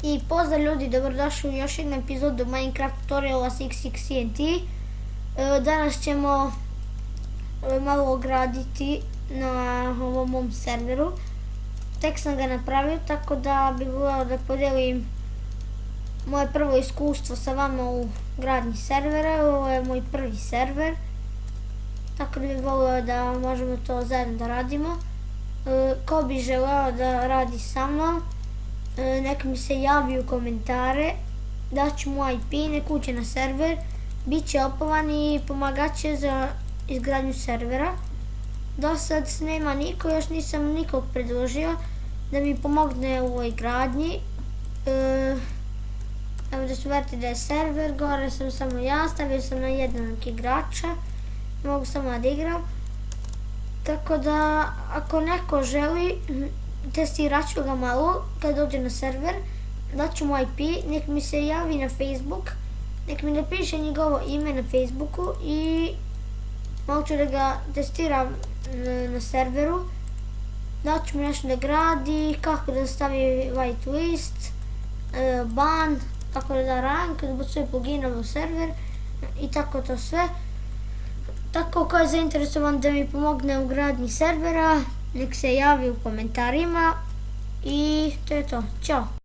I pozdrav ljudi, dobrodošli u još jednu epizodu Minecraft tutoriala 6xCNT. Danas ćemo malo ograditi na ovom mom serveru. Tek sam ga napravio, tako da bih volio da podelim moje prvo iskustvo sa vama u gradnji servera. Ovo je moj prvi server, tako da bih volio da možemo to zajedno da radimo. Ko bi želeo da radi sa mnom, nek mi se javi u komentare, daću mu IP, nek uđe na server, bit će opovan i pomagat će za izgradnju servera. Do sad nema niko, još nisam nikog predložio da mi pomogne u ovoj gradnji. Evo da su verti da je server, gore sam samo ja, stavio sam na jednog igrača, mogu samo da igram. Tako da ako neko želi, testirat ću ga malo kad dođe na server, daću mu IP, nek mi se javi na Facebook, nek mi napiše njegovo ime na Facebooku i mogu ću da ga testiram na serveru. Daću mu nešto da gradi, kako da stavi whitelist, ban, kako da da rank, da bude sve pluginove u server i tako to sve. Tako ko je zainteresovan da mi pomogne u gradnji servera, nek se javi u komentarima i to je to. Ćao!